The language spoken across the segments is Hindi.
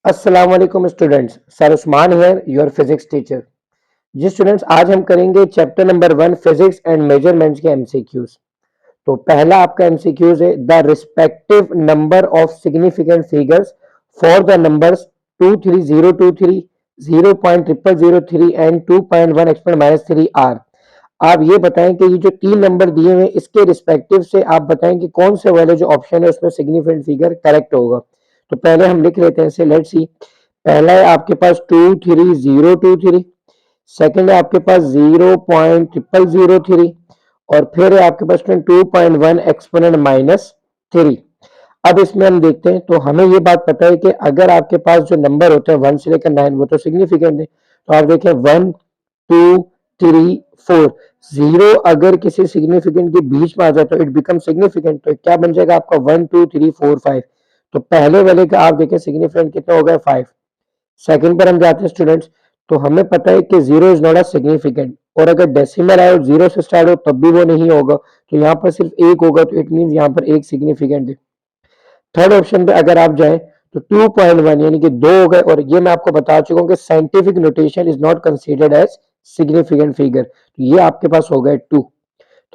अस्सलाम वालेकुम students, sir Usman here, your physics teacher. जी स्टूडेंट्स, आज हम करेंगे chapter number 1 physics and measurements के एमसीक्यूज। तो पहला आपका एमसीक्यूज है the respective number of significant figures for the numbers 23023, 0.0003 and 2.1 exponent minus 3 are. आप ये बताएं कि ये जो तीन नंबर दिए हुए हैं इसके रिस्पेक्टिव से आप बताएं कि कौन से वाले जो ऑप्शन है उसमें सिग्निफिकेंट फिगर करेक्ट होगा। तो पहले हम लिख लेते हैं इसे, लेट्स सी। पहला है आपके पास 23023, सेकंड है आपके पास 0.0003 और फिर है आपके पास 2.1 एक्सपोनेंट माइनस 3। अब इसमें हम देखते हैं तो हमें ये बात पता है कि अगर आपके पास जो नंबर होते हैं 1 से लेकर 9 वो तो सिग्निफिकेंट है। तो आप देखें 1 2 3 4, जीरो अगर किसी सिग्निफिकेंट के बीच में आ जाए तो इट बिकम सिग्निफिकेंट। तो क्या बन जाएगा आपका 1 2 3 4 5। तो पहले वाले का आप देखें सिग्निफिकेंट कितना हो गया 5। सेकंड पर हम जाते हैं स्टूडेंट्स, तो हमें पता है कि zero is not a significant और अगर डेसिमल आए और जीरो से स्टार्ट हो तब भी वो नहीं होगा। तो यहाँ पर सिर्फ एक होगा तो इट मीन यहाँ पर एक सिग्निफिकेंट है। थर्ड ऑप्शन पे अगर आप जाएं तो 2.1 यानी कि दो हो गए और ये मैं आपको बता चुका हूँ कि scientific notation is not considered as significant figure. तो ये आपके पास हो गए 2।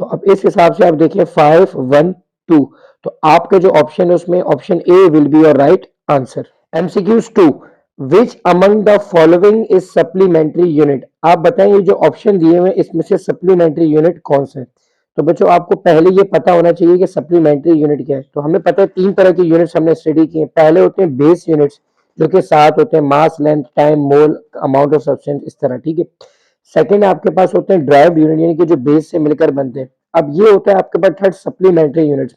तो अब इस हिसाब से आप देखिए 5 1 2। तो आपके जो ऑप्शन है उसमें option A will be your right answer. MCQs 2, which among the following is supplementary unit. आप बताएं ये जो ऑप्शन दिए हुए इसमें से सप्लीमेंट्री यूनिट कौन सा है। तो बच्चों आपको पहले ये पता होना चाहिए कि सप्लीमेंट्री यूनिट क्या है। तो हमें पता है तीन तरह की यूनिट्स हमने स्टडी की है। पहले होते हैं बेस यूनिट्स जो कि 7 होते हैं, मास length time mole amount of substance इस तरह, ठीक है। सेकंड आपके पास होते हैं ड्राइव्ड यूनिट यानी कि जो बेस से मिलकर बनते हैं। अब ये होता है आपके पास थर्ड सप्लीमेंट्री यूनिट्स।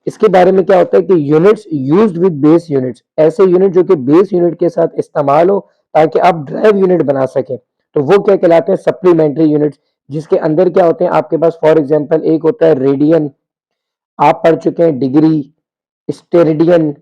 इसके बारे में क्या होता है कि units used with base units, ऐसे यूनिट जो कि बेस यूनिट के साथ इस्तेमाल हो ताकि आप ड्राइव यूनिट बना सकें। तो वो क्या कहलाते हैं सप्लीमेंट्री यूनिट्स, जिसके अंदर क्या होते हैं आपके पास फॉर एग्जांपल एक होता है रेडियन, आप पढ़ चुके हैं डिग्री, स्टेरेडियन।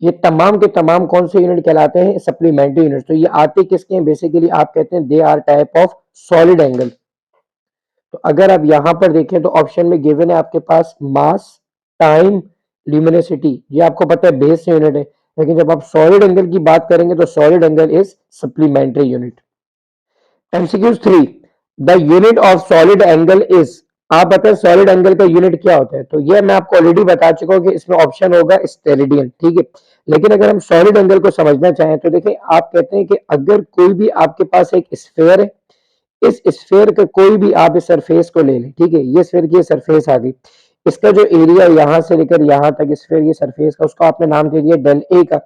ये तमाम के तमाम कौन से यूनिट कहलाते हैं सप्लीमेंट्री यूनिट्स। तो ये आते किसके हैं बेसिकली आप कहते हैं they are type of solid angle. तो अगर आप यहां पर देखें तो ऑप्शन में गिवन है आपके पास मास टाइम ल्यूमिनोसिटी, ये आपको पता है बेस यूनिट है। लेकिन जब आप सॉलिड एंगल की बात करेंगे तो solid angle is supplementary unit. MCQs 3, the unit of solid angle is. आप बताएं सॉलिड एंगल का यूनिट क्या होता है। तो ये मैं आपको ऑलरेडी बता चुका हूं कि इसमें ऑप्शन होगा स्टेरेडियन, ठीक है। लेकिन अगर हम सॉलिड एंगल को समझना चाहें तो देखिए आप कहते हैं कि अगर कोई भी आपके पास एक स्फेयर है, इस स्फेयर का कोई भी आप इस सरफेस को ले लें, ठीक है। ये स्फेयर की सरफेस आ गई, इसका जो एरिया यहां से लेकर यहां तक स्फेयर की सरफेस का उसको आपने नाम दे दिया डेल ए का।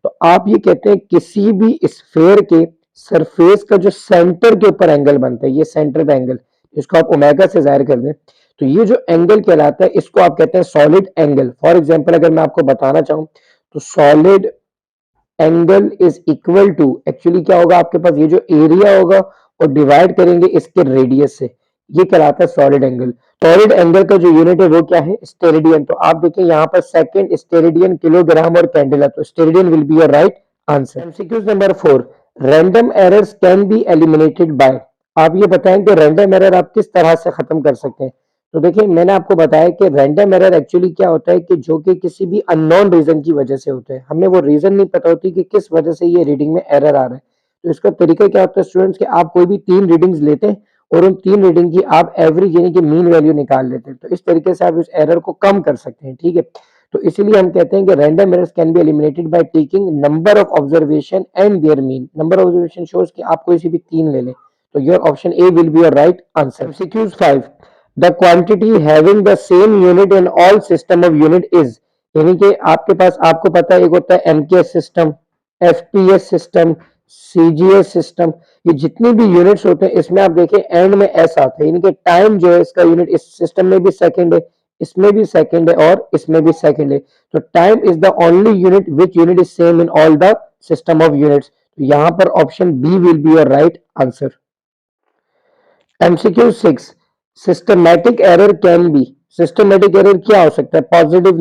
तो आप ये कहते हैं किसी भी स्फेयर के सरफेस का जो सेंटर के ऊपर एंगल बनता है, ये सेंटर पे एंगल, इसको आप ओमेगा से जाहिर कर दें, तो ये जो एंगल कहलाता है इसको आप कहते हैं सॉलिड एंगल। फॉर एग्जांपल अगर मैं आपको बताना चाहूं तो solid angle is equal to, actually क्या होगा आपके पास ये जो एरिया होगा और डिवाइड करेंगे इसके रेडियस से, ये कहलाता है सॉलिड एंगल। सॉलिड एंगल का जो यूनिट है वो क्या है स्टेरेडियन। तो आप देखिए यहाँ पर सेकंड स्टेरेडियन किलोग्राम और कैंडल है, तो steradian will be your right answer. MCQs number 4, random errors can be eliminated bye. आप ये बताएं कि रैंडम एरर आप किस तरह से खत्म कर सकते हैं। तो देखिए मैंने आपको बताया कि रैंडम एरर एक्चुअली क्या होता है कि जो कि किसी भी अननोन रीजन की वजह से होता है, हमें वो रीजन नहीं पता होती कि किस वजह से ये रीडिंग में एरर आ रहा है। तो इसका तरीका क्या होता है स्टूडेंट्स कि आप कोई भी तीन रीडिंग्स लेते हैं और उन तीन रीडिंग की आप एवरेज यानी कि मीन वैल्यू निकाल लेते हैं। तो इस तरीके से आप इस एरर को कम कर सकते हैं, ठीक है। तो इसीलिए हम कहते हैं कि random errors can be eliminated by taking number of observation and there mean. Number of observation shows कि आप कोई सी भी तीन ले लें। तो your option A will be your right answer. MCQs 5, the quantity having the same unit in all system of unit is. यानी कि आपके पास आपको पता है एक होता है MKS system, FPS system, CGS system. ये जितनी भी यूनिट्स होते हैं इसमें आप देखें एंड में एस आता है, यानी कि टाइम जो है इसका यूनिट इस सिस्टम में भी सेकंड है, इसमें भी सेकंड है और इसमें भी सेकंड है। तो time is the only unit which unit is same in all the system of units. तो यहां पर option B will be your right answer. MCQ 6, systematic error can be. Systematic error क्या हो सकता है पॉजिटिव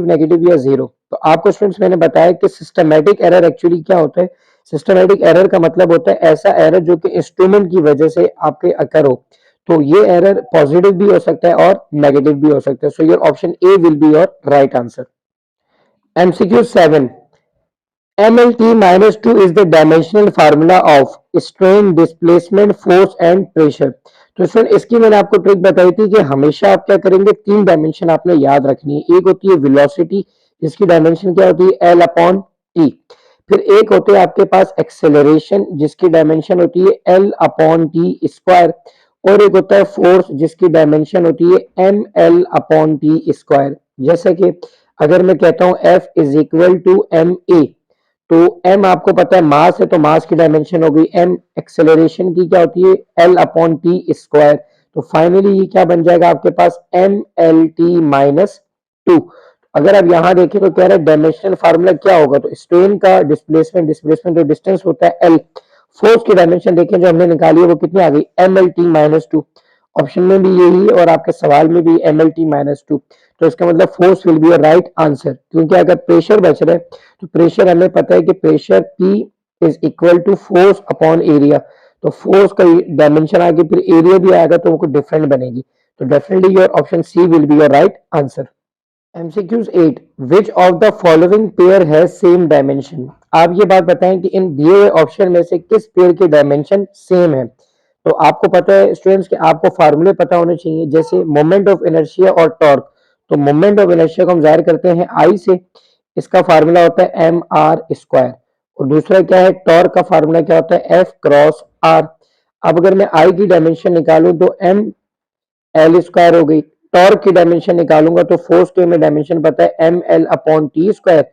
नेगेटिव या जीरो। तो आपको स्टूडेंट्स मैंने बताया कि सिस्टमैटिक एरर एक्चुअली क्या होता है। सिस्टमैटिक एरर का मतलब होता है ऐसा एरर जो कि इंस्ट्रूमेंट की वजह से आपके अकर हो। तो ये एरर पॉजिटिव भी हो सकता है और नेगेटिव भी हो सकता है। So your option A will be your right answer. MCQ 7, MLT minus 2 is the dimensional formula of strain, displacement, force and pressure। तो स्टूडेंट इसकी मैंने आपको ट्रिक बताई थी कि हमेशा आप क्या करेंगे, तीन डायमेंशन आपने याद रखनी है। एक होती है वेलोसिटी, जिसकी डायमेंशन क्या होती है, एल अपॉन टी। फिर एक होते हैं आपके पास एक्सेलरेशन, जिसकी डायमेंशन होती है एल अपॉन टी स्क्वायर। और एक होता है फोर्स, जिसकी डायमेंशन होती है M L upon T square. जैसे कि अगर मैं कहता हूं F is equal to M A, तो m आपको पता है मास है, तो मास की डायमेंशन हो गई m। एक्सेलरेशन की क्या होती है, l अपॉन टी स्क्वायर। तो फाइनली ये क्या बन जाएगा आपके पास, M L T minus two. अगर आप यहां देखें तो कह रहे हैं डायमेंशनल फार्मूला क्या होगा, तो स्ट्रेन का डिस्प्लेसमेंट, डिस्प्लेसमेंट जो डिस्टेंस होता है l। फोर्स की डायमेंशन देखें जो हमने निकाली है वो कितनी आ गई, M L T minus two. Option में भी यही है और आपके सवाल में भी M L T minus two. तो इसका मतलब force will be right answer, क्योंकि अगर प्रेशर बच रहा है तो प्रेशर हमें पता है कि pressure P is equal to force upon area. तो फोर्स का डायमेंशन आगे फिर एरिया भी आएगा तो वो कुछ डिफरेंट बनेगी। तो definitely your option C will be your right answer. MCQs 8, which of the following pair has same dimension. आप ये बात बताएं कि इन दिए हुए ऑप्शन में से किस पेयर की डायमेंशन सेम है। तो आपको पता है स्टूडेंट्स कि आपको फार्मूले पता होने चाहिए, जैसे मोमेंट ऑफ इनर्शिया और टॉर्क। तो मोमेंट ऑफ इनर्शिया को हम जाहिर करते हैं आई से, इसका फार्मूला होता है एम आर स्क्वायर। और दूसरा क्या है, टॉर्क का फार्मूला क्या होता है, एफ क्रॉस आर। अब अगर मैं आई की डायमेंशन निकालूं तो एम एल स्क्वायर हो गई। टॉर्क की डायमेंशन निकालूंगा तो फोर्स की हमें डायमेंशन पता है M L upon T square,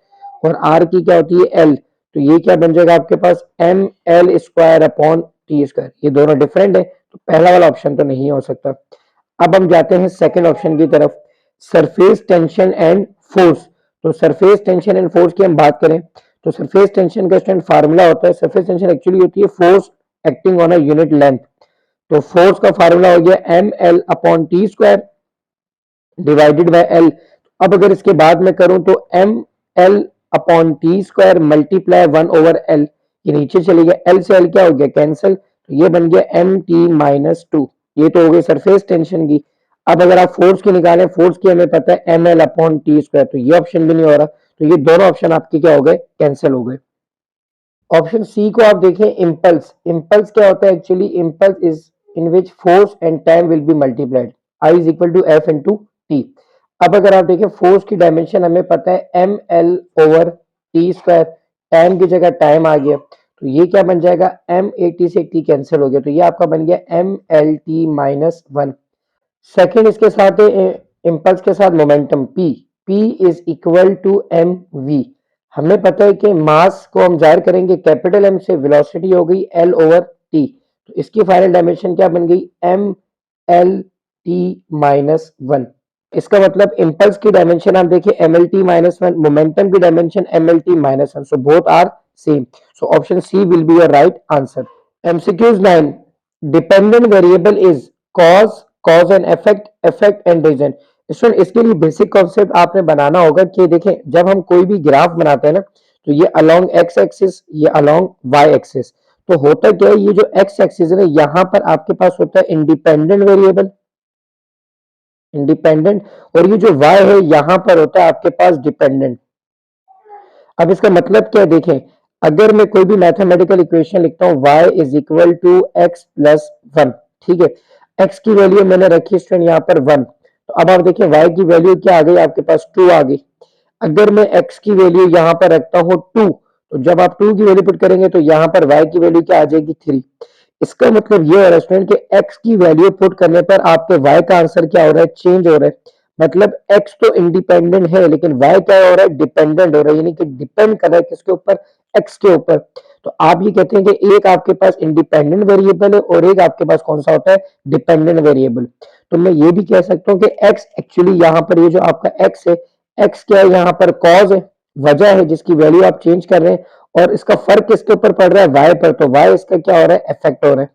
और आर की क्या होती है, एल। तो ये क्या बन जाएगा आपके पास, M L square upon T square. ये दोनों डिफरेंट है, तो पहला वाला ऑप्शन तो नहीं हो सकता। अब हम जाते हैं सेकंड ऑप्शन की तरफ, सरफेस टेंशन एंड फोर्स। तो सरफेस टेंशन एंड फोर्स की हम बात करें तो सरफेस टेंशन का स्टैंड फार्मूला होता है, सरफेस टेंशन एक्चुअली होती है force acting on a unit length. तो फोर्स का फार्मूला हो गया M L upon T square divided by L. अब अगर इसके बाद में करूं तो M L upon T square multiply one over L. ये नीचे चले गया, एल से एल क्या हो गया, कैंसिल। तो ये बन गया एम टी माइनस टू। ये तो हो गई सरफेस टेंशन की। अब अगर आप फोर्स की निकालें, फोर्स की हमें पता है M L upon T square, तो ये ऑप्शन भी नहीं हो रहा। तो ये दोनों ऑप्शन आपके क्या हो गए, कैंसिल हो गए। ऑप्शन सी को आप देखें, इम्पल्स। इम्पल्स क्या होता है actually, impulse is in which force and time will be multiplied, I is equal to F into T. अब अगर आप देखें फोर्स की डायमेंशन हमें पता है M L over T square, time की जगह टाइम आ गया, तो ये क्या बन जाएगा, एम ए टी से टी कैंसिल हो गया, तो ये आपका बन गया M L T minus one. Second इसके साथ इम्पल्स के साथ momentum P, P is equal to M V. हमें पता है कि मास को हम जाहिर करेंगे कैपिटल एम से, वेलोसिटी हो गई एल ओवर टी। तो इसकी फाइनल डायमेंशन क्या बन गई, M L T minus one. इसका मतलब इम्पल्स की डायमेंशन आप देखिए M L T minus one, momentum की dimension M L T minus one, so both are same. So option C will be your right answer. MCQs 9, dependent variable is cause, cause and effect, effect and reason. Student इसके लिए बेसिक कॉन्सेप्ट आपने बनाना होगा कि देखें जब हम कोई भी ग्राफ बनाते हैं ना, तो ये अलोंग एक्स एक्सिस, ये अलोंग वाई एक्सिस। तो होता क्या है, ये जो एक्स एक्सिस है ना, यहाँ पर आपके पास होता है इंडिपेंडेंट वेरिएबल, इंडिपेंडेंट। और ये जो वाई है यहाँ पर होता है आपके पास डिपेंडेंट। अब इसका मतलब क्या है देखें, अगर मैं कोई भी मैथमेटिकल इक्वेशन लिखता हूँ y is equal to X plus one, ठीक है, x की वैल्यू मैंने रखी स्टूडेंट यहाँ पर वन। तो अब आप देखें y की वैल्यू क्या आ गई आपके पास, टू आ गई। अगर मैं x की वैल्यू यहाँ पर रखता हूँ टू, तो जब आप टू की वैल्यू पुट करेंगे तो यहाँ पर y की वैल्यू क्या आ जाएगी, थ्री। इसका मतलब ये हो रहा है स्टूडेंट कि x की वैल्यू पुट करने पर आपके y का आंसर क्या हो रहा है, चेंज हो रहा है। मतलब x तो इंडिपेंडेंट है लेकिन y क्या हो रहा है, डिपेंडेंट हो रहा है, यानी कि डिपेंड कर रहा है किसके ऊपर, x के ऊपर। तो आप ये कहते हैं कि एक आपके पास इंडिपेंडेंट वेरिएबल है और एक आपके पास कौन सा होता है, डिपेंडेंट वेरिएबल। तो मैं ये भी कह सकता हूँ कि x एक्चुअली यहाँ पर ये जो आपका x है, x क्या है यहाँ पर, कॉज है, वजह है जिसकी वैल्यू आप चेंज कर रहे हैं। और इसका फर्क किसके ऊपर पड़ रहा है, y पर, तो y इसका क्या हो रहा है, इफेक्ट हो रहा है।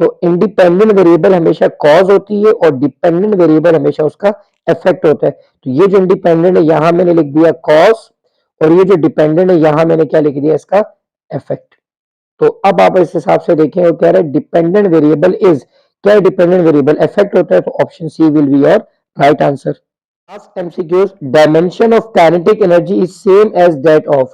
तो इंडिपेंडेंट वेरिएबल हमेशा कॉज होती है और डिपेंडेंट वेरिएबल हमेशा उसका इफेक्ट होता है। तो ये जो इंडिपेंडेंट है यहां मैंने लिख दिया कॉज, और ये जो डिपेंडेंट है यहां मैंने क्या लिख दिया, इसका इफेक्ट। तो अब आप इस हिसाब से देखें, वो कह रहे हैं डिपेंडेंट वेरिएबल इज, क्या डिपेंडेंट वेरिएबल इफेक्ट होता है, तो option C will be your right answer. Last MCQs, dimension of kinetic energy is same as that of,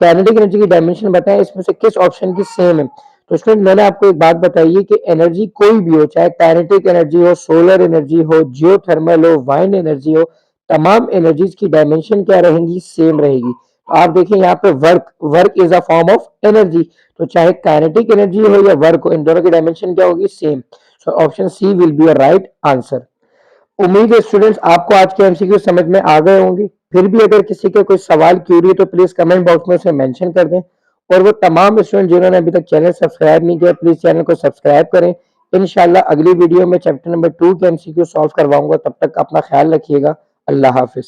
kinetic energy की डायमेंशन बताएं, इसमें से किस ऑप्शन की सेम है। तो स्टूडेंट मैंने आपको एक बात बताई है कि एनर्जी कोई भी हो, चाहे काइनेटिक एनर्जी हो, सोलर एनर्जी हो, जियोथर्मल हो, वाइंड एनर्जी हो, तमाम एनर्जीज की डायमेंशन क्या रहेंगी, सेम रहेगी। आप देखें यहाँ पे work is a form of energy, तो चाहे काइनेटिक एनर्जी हो या वर्क हो, इन दोनों की डायमेंशन क्या होगी, same. So option C will be a right answer. उम्मीद है स्टूडेंट्स आपको आज के एमसीक्यू समझ में आ गए होंगे। फिर भी अगर किसी के कोई सवाल क्यूरी है तो प्लीज कमेंट बॉक्स में उसे मेंशन कर दें। और वो तमाम स्टूडेंट जिन्होंने अभी तक चैनल सब्सक्राइब नहीं किया, प्लीज चैनल को सब्सक्राइब करें। इंशाल्लाह अगली वीडियो में चैप्टर नंबर 2 के एमसीक्यू सॉल्व करवाऊंगा। तब तक अपना ख्याल रखिएगा। अल्लाह हाफिज।